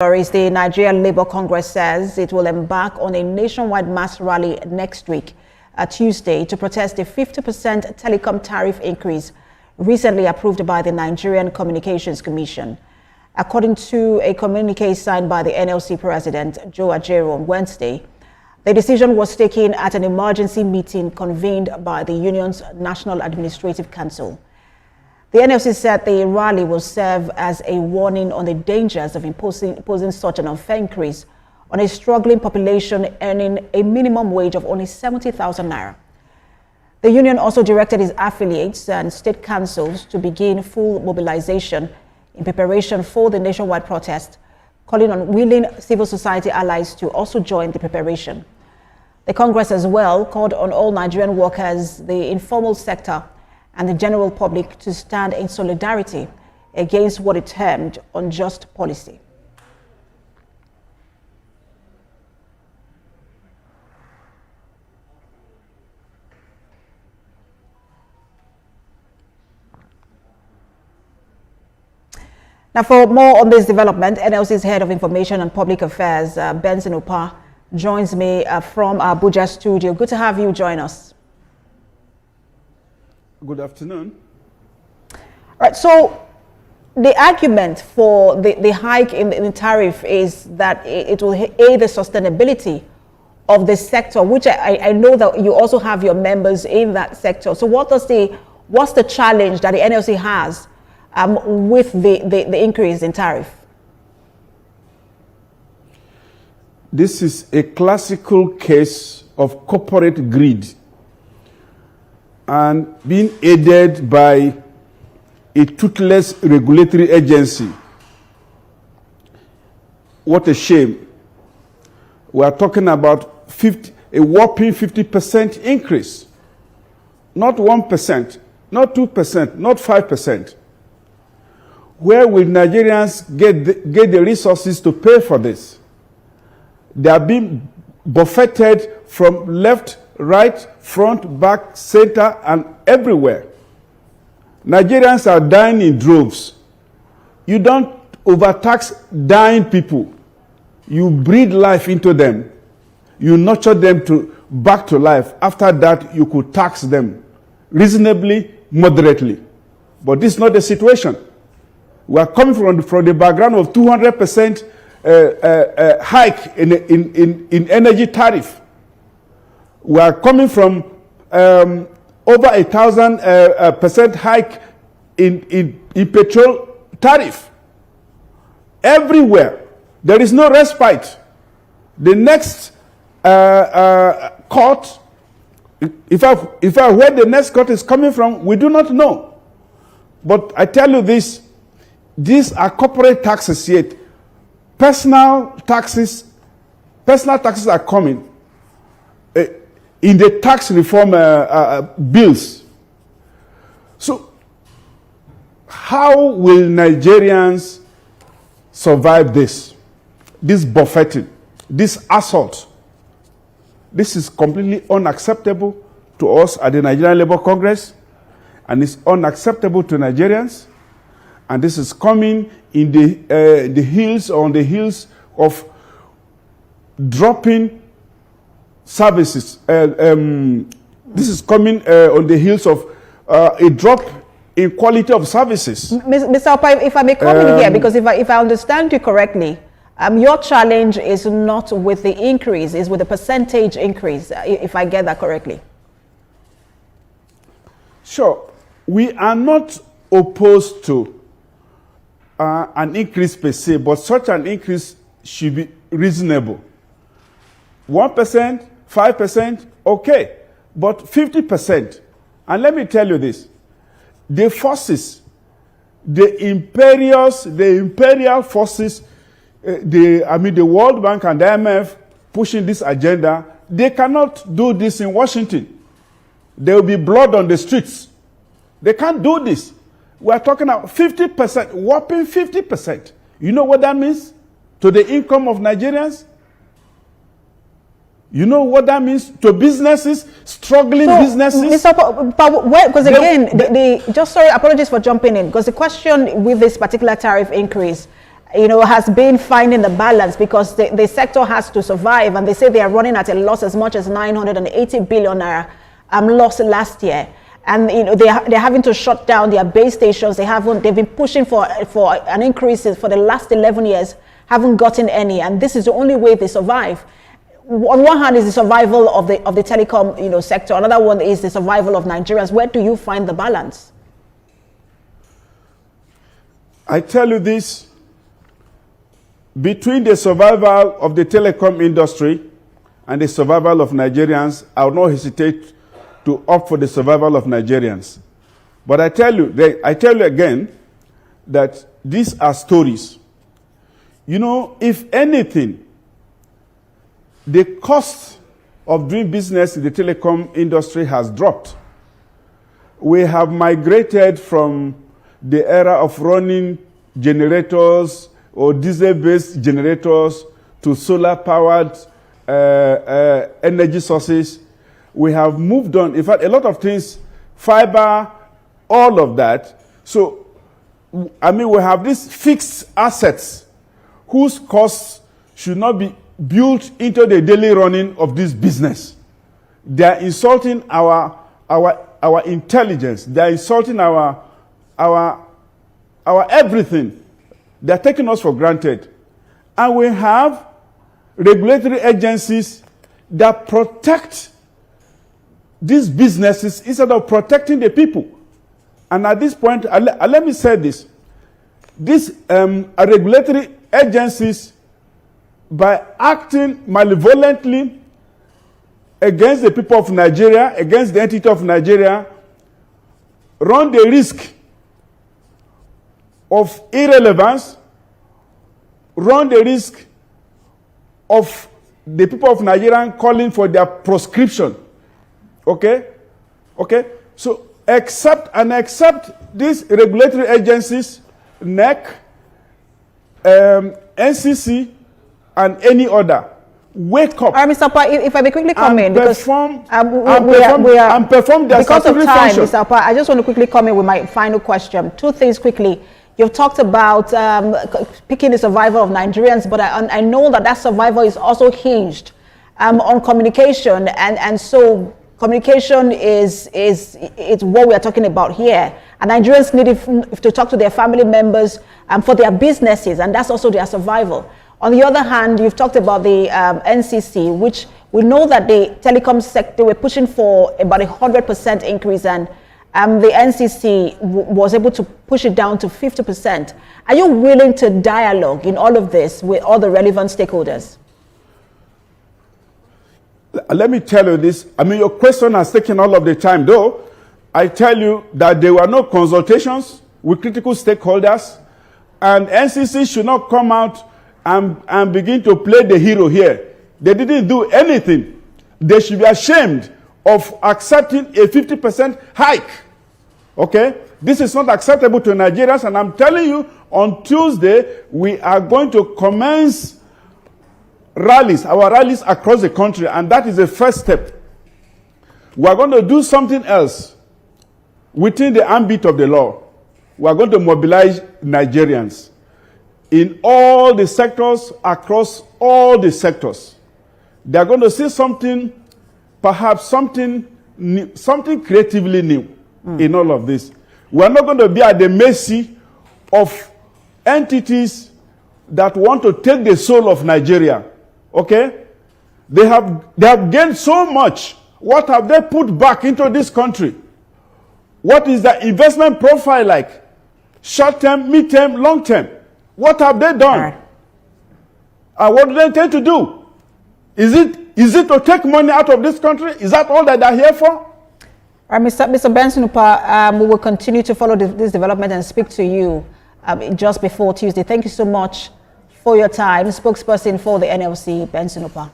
The Nigerian Labour Congress says it will embark on a nationwide mass rally next week, Tuesday, to protest the 50% telecom tariff increase recently approved by the Nigerian Communications Commission. According to a communique signed by the NLC President, Joe Ajero, on Wednesday, the decision was taken at an emergency meeting convened by the union's National Administrative Council. The NLC said the rally will serve as a warning on the dangers of imposing such an unfair increase on a struggling population earning a minimum wage of only 70,000 naira. The union also directed its affiliates and state councils to begin full mobilization in preparation for the nationwide protest, calling on willing civil society allies to also join the preparation. The Congress as well called on all Nigerian workers, the informal sector, and the general public to stand in solidarity against what it termed unjust policy. Now, for more on this development, NLC's Head of Information and Public Affairs, Benson Opa, joins me from our Abuja studio. Good to have you join us. Good afternoon. All right, so the argument for the hike in the tariff is that it will aid the sustainability of the sector, which I know that you also have your members in that sector. So what's the challenge that the NLC has with the increase in tariff? This is a classical case of corporate greed and being aided by a toothless regulatory agency. What a shame. We are talking about a whopping 50% increase. Not 1%, not 2%, not 5%. Where will Nigerians get the resources to pay for this? They are being buffeted from left, right, front, back, center, and everywhere. Nigerians are dying in droves. You don't overtax dying people. You breathe life into them. You nurture them back to life. After that, you could tax them reasonably, moderately. But this is not the situation. We are coming from the background of 200% hike in energy tariff. We are coming from over 1,000% hike in petrol tariff. Everywhere, there is no respite. The next cut, if I where the next cut is coming from, we do not know. But I tell you this, these are corporate taxes yet. Personal taxes are coming in the tax reform bills. So how will Nigerians survive this buffeting, this assault? This is completely unacceptable to us at the Nigerian Labour Congress, and it's unacceptable to Nigerians. And this is coming in the heels of dropping services. This is coming on the heels of a drop in quality of services. Mr. Opa, if I may come in here, because if I understand you correctly, your challenge is not with the increase, is with the percentage increase, if I get that correctly. Sure. We are not opposed to an increase per se, but such an increase should be reasonable. 1%, 5%, okay, but 50%. And let me tell you this: the forces, the imperial forces, the World Bank and the IMF pushing this agenda, they cannot do this in Washington. There will be blood on the streets. They can't do this. We are talking about 50%, whopping 50%. You know what that means to the income of Nigerians? You know what that means to businesses, struggling businesses? Because again, just sorry, apologies for jumping in, because the question with this particular tariff increase has been finding the balance, because the sector has to survive, and they say they are running at a loss as much as 980 billion naira loss last year. And they're having to shut down their base stations. They've been pushing for an increase for the last 11 years, haven't gotten any, and this is the only way they survive. On one hand is the survival of the telecom sector. Another one is the survival of Nigerians. Where do you find the balance? I tell you this, between the survival of the telecom industry and the survival of Nigerians, I will not hesitate to opt for the survival of Nigerians. But I tell you again that these are stories. If anything, the cost of doing business in the telecom industry has dropped. We have migrated from the era of running generators or diesel-based generators to solar-powered energy sources. We have moved on. In fact, a lot of things, fiber, all of that. So, we have these fixed assets whose costs should not be built into the daily running of this business. They are insulting our intelligence. They are insulting our everything. They are taking us for granted. And we have regulatory agencies that protect these businesses instead of protecting the people. And at this point, let me say this. These regulatory agencies, by acting malevolently against the people of Nigeria, against the entity of Nigeria, run the risk of irrelevance, run the risk of the people of Nigeria calling for their proscription. Okay? So, accept these regulatory agencies, NEC, NCC, and any other. Wake up. Mr. Pa, if I may quickly come in, because perform their because of statutory time, function. Mr. Pa, I just want to quickly come in with my final question. Two things quickly. You've talked about picking the survival of Nigerians, but I know that survival is also hinged on communication, and so communication is what we are talking about here. And Nigerians need to talk to their family members for their businesses, and that's also their survival. On the other hand, you've talked about the NCC, which we know that the telecom sector were pushing for about 100% increase, and the NCC was able to push it down to 50%. Are you willing to dialogue in all of this with all the relevant stakeholders? Let me tell you this. Your question has taken all of the time, though. I tell you that there were no consultations with critical stakeholders, and NCC should not come out and begin to play the hero here. They didn't do anything. They should be ashamed of accepting a 50% hike. Okay? This is not acceptable to Nigerians, and I'm telling you, on Tuesday, we are going to commence our rallies across the country, and that is the first step. We are going to do something else within the ambit of the law. We are going to mobilize Nigerians in all the sectors, across all the sectors. They are going to see something, perhaps something new, something creatively new in all of this. We are not going to be at the mercy of entities that want to take the soul of Nigeria. Okay? They have gained so much. What have they put back into this country? What is the investment profile like? Short-term, mid-term, long-term. What have they done? And what do they intend to do? Is it to take money out of this country? Is that all that they're here for? Mr. Benson Upah, we will continue to follow this development and speak to you just before Tuesday. Thank you so much for your time. Spokesperson for the NLC, Benson Upah.